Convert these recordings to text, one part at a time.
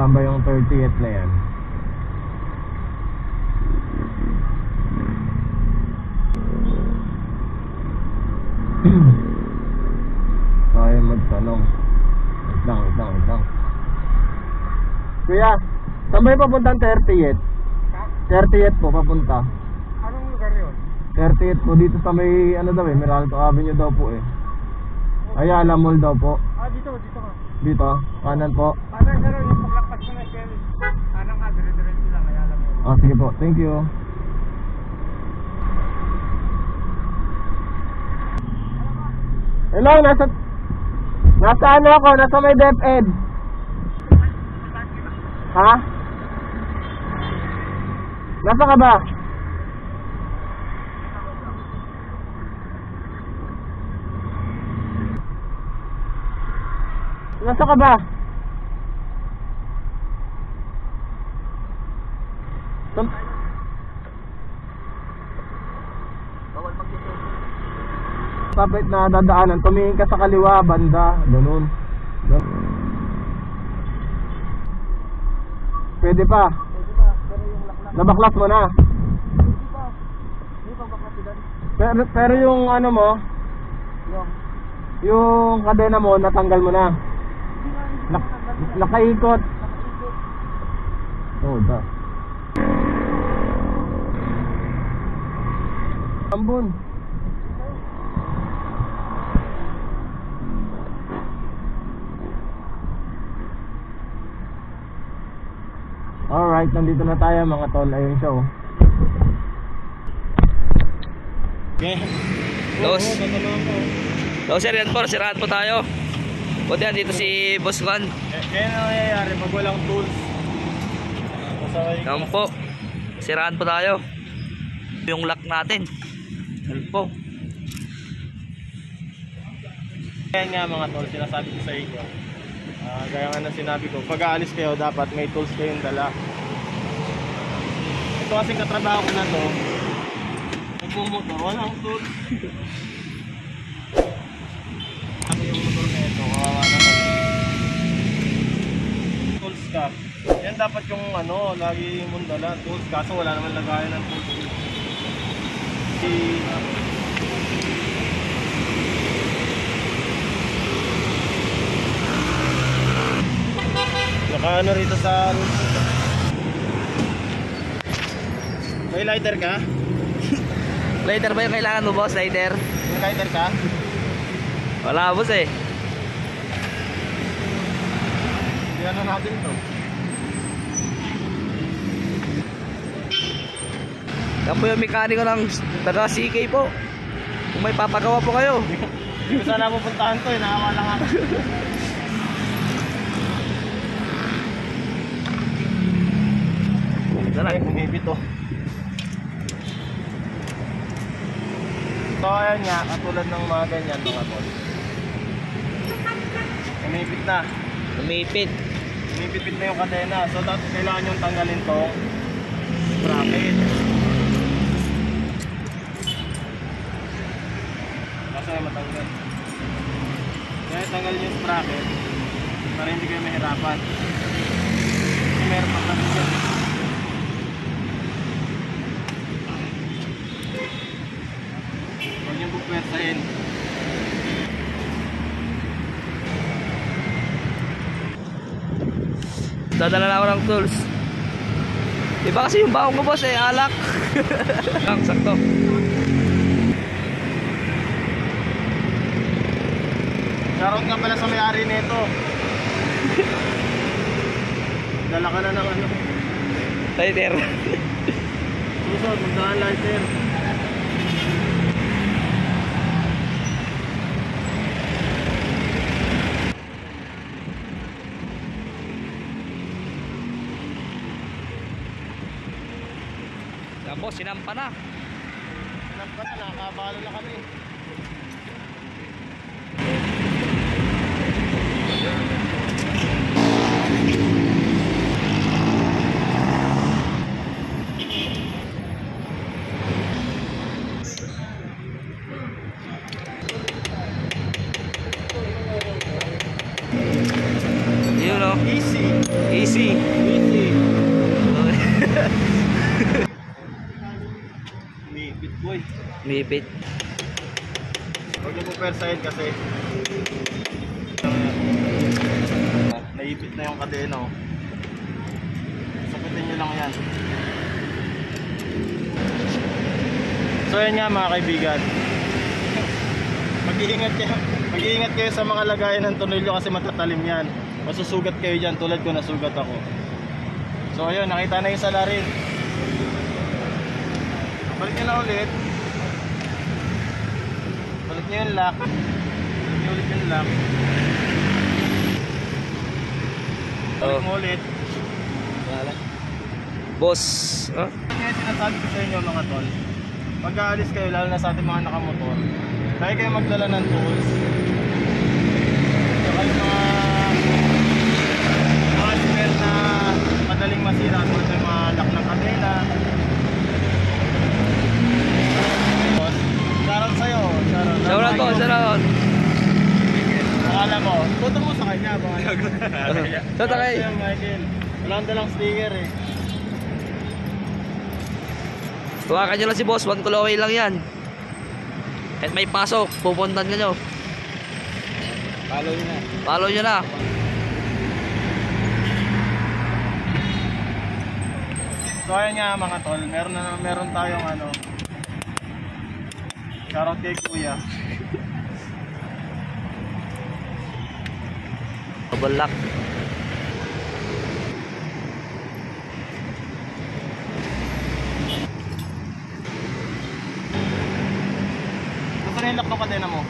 saan ba yung 30th na yan? Tayo magtanong. Wait lang. Kuya, saan ba yung papuntang 30th? 30th po papunta. Anong lugar yun? 30th po dito sa may ano daw eh, Meralco Avenue daw po eh. Ayala Mall daw po. Dito ka. Dito, kanan po. Kanan sir, yung paglakpas mo na shell. Kanan ka, dire-diretso lang, kaya alam mo. Sige po, thank you. Hello, nasa ano ako, nasa may DepEd. Ha? Nasa ka ba? Nasa ka ba? Bawal mag-dito. Kapit na dadaanan, tumingin ka sa kaliwa, banda, ganun. Pwede pa. Pero yung laknak. Nabaklas mo na. Hindi pa baklat. Pero yung ano mo, yung kadena mo, natanggal mo na. Nakaikot. Oh, da. Ambon. Alright, nandito na tayo mga tol. Ayun siya oh. Okay. Sir, yan po, sirahan po tayo. Buti yan, dito si Boss Juan. Kaya na nangyayari pag walang tools. Yan po, sirahan po tayo. Yung lock natin. Yan po. Kaya nga mga tol, sinasabi ko sa inyo. Gaya nga na sinabi ko, pag aalis kayo dapat may tools kayong dala. Ito kasing katrabaho ko na to, nagmumotor, walang tools. Ano yung motor na ito, kawawa naman. Tools ka. Yan dapat yung ano, lagi mong dala, tools, kaso wala naman lagayan ng tools. Naka-ano rito sa... May lighter ka? Lighter ba yung kailangan mo, boss? Lighter? May lighter ka? Wala, boss eh. Hindi na natin to. Yan po yung mekaniko ng taga CK po. Kung may papagawa po kayo. Hindi ko sana pupuntahan to eh, nakawa lang ako. Ay, umipit to. So ayan nga, katulad ng mga ganyan mga tol. Umipit na. Umipit. Umipit na yung kadena. So dapat kailangan yung tanggalin tong bracket. Kasi matanggal. Kaya tanggal yung bracket para hindi kayo mahirapan. Kasi meron pa kasi dyan. Huwag niyong bukwersahin. Dadala na ako ng tools. Iba kasi yung baong ko, boss eh, alak. Lang, sakto. Shoutout nga pala sa may-ari nito. Dala ka na ng ano. Lighter. Susunod, magdaan lighter. Yan, boss, sinampa na. Hanap ka na, nakakabalo na kami. Yun o. Easy. Easy. Umipit. Huwag niyo po persahin kasi naipit na yung kadena. Oh. Sakitin niyo lang yan. So yan nga mga kaibigan. Mag-iingat kayo sa mga lagayan ng tornilyo kasi matatalim yan. Masusugat kayo dyan tulad ko nasugat ako. So ayun, nakita na yung salarin. Balik nyo na ulit. Balik nyo yung lock. Balik nyo ulit yung lock. Balik mo ulit. Boss, ah? Kaya sinasabi ko sa inyo mga tol, pag aalis kayo lalo na sa ating mga nakamotor, kaya kayo magdala ng tools. Saka yung mga spare na madaling masira tulad ng mga lock ng kadena. Shoutout sa'yo. Shoutout po, shoutout. Akala mo, tuto mo sa kanya. Shoutout kay Michael. Wala kang dalang sticker eh. Tuwakan nyo lang si boss, 1 kilo away lang yan. Kahit may pasok, pupuntan nyo. Follow nyo na. Follow nyo na. So ayan nga mga tol, meron tayong shoutout kay Kuya. Balak. Gusto na yung lock ng kadena mo?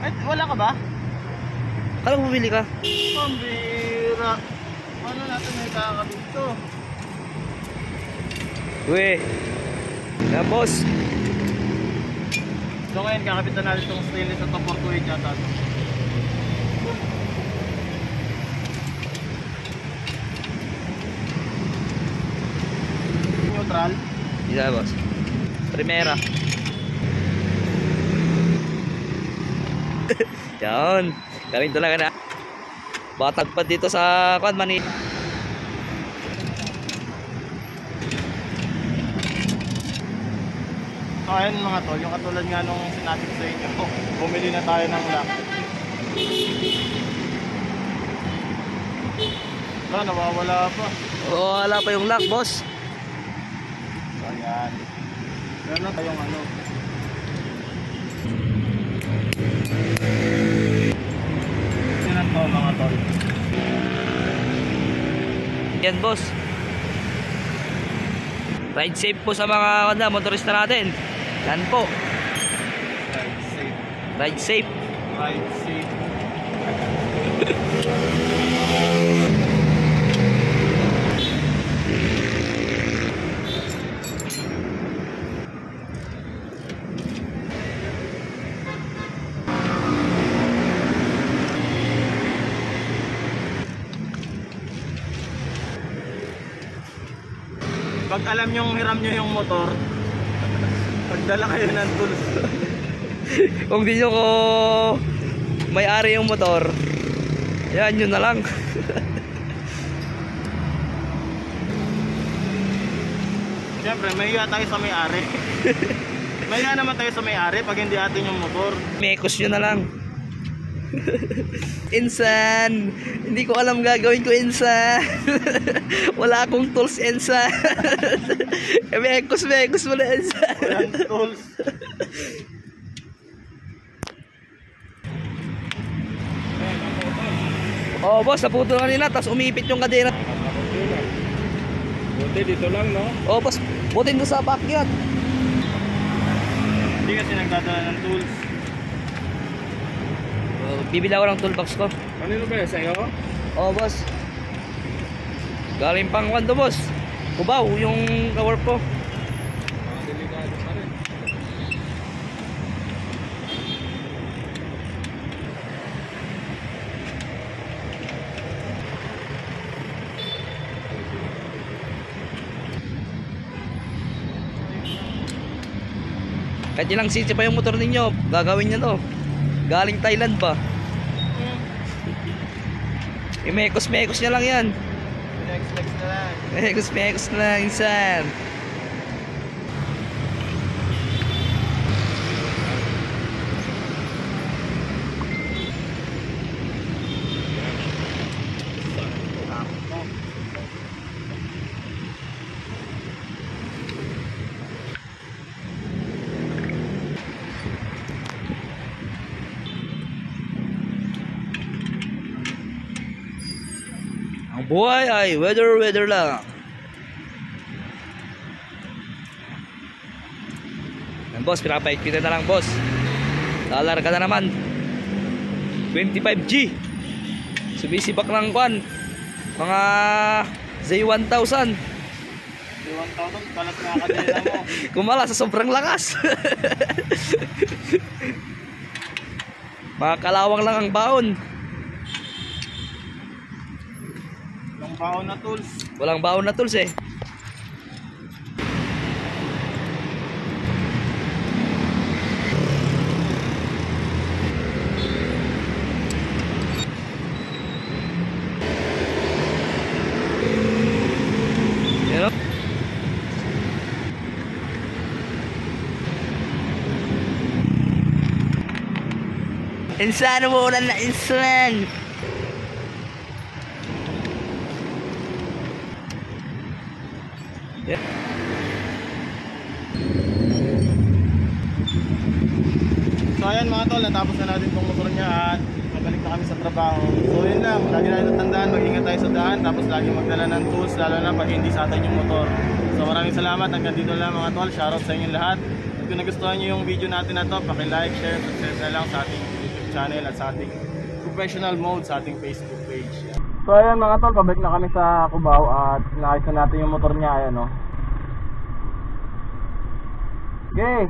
Ay, wala ka ba? Kala mo bumili ka? Pambira. Paano natin may kakabit to? Uwe. Na boss. So ngayon kakabitan natin itong stainless na top 428 yata. Neutral. Hindi na boss. Primera. Yan. Galing talaga na. Batag pa dito sa Kwan Manila. So ayun mga tol, yung katulad nga nung sinabi ko sa inyo, bumili na tayo ng lock. Nawawala pa. Oo, wala pa yung lock boss. So ayan. Meron na tayong Yan po mga tol. Yan boss. Ride safe po sa mga motorista natin. Yan po. Ride safe. Ride safe. Ride safe. Pag alam nyong hiram nyo yung motor, pagdala kayo ng tools. Kung di nyo ko may-ari yung motor, yan yun na lang. Siyempre, mahiya tayo sa may-ari. Mahiya naman tayo sa may-ari pag hindi atin yung motor. Mekos nyo na lang. Insan, hindi ko alam gagawin ko, insan. Wala akong tools, insan. Mekos mo na, insan. Walang tools. Oh boss, naputol kanina, tapos umipit yung kadena. Buti dito lang, no? Oh boss, butin ko sa backyard. Hindi kasi nagdadala ng tools. Bibili ako ng toolbox ko. Kanino ba yun? Sa'yo? Oh boss. Galing pang kwento boss. Kubaw yung kawork ko. Delikado pa rin. Kahit ilang cc pa yung motor ninyo, gagawin nyo to. Galing Thailand ba? Mekos nyo lang yan. Next na lang. Mekos na lang, insan. Buhay ay weather lang. Yan boss, pinapahigpitan na lang boss. Lalarga na naman. 25G. Sumisibak ng kwan. Mga Z1000. 1,000, kalat nga kanila mo. Kumala sa sobrang lakas. Mga kalawang lang ang baon. Yung baon na tools. Walang baon na tools eh. Yan o. Insan mo ulan na insan. Yeah. So ayan mga tol, natapos na natin itong motor niya at mabalik na kami sa trabaho. So yun lang, lagi natin natandaan, mag-ingat tayo sa daan, tapos lagi magdala ng tools, lalo na pag hindi sa atin yung motor. So maraming salamat, hanggang dito lang mga tol, shoutout sa inyo lahat. At kung nagustuhan nyo yung video natin na to, paki-like, share, subscribe na lang sa ating YouTube channel at sa ating professional mode sa ating Facebook page. So ayan mga tol, pabalik na kami sa Cubao at nakita natin yung motor niya, ayan o. Okay.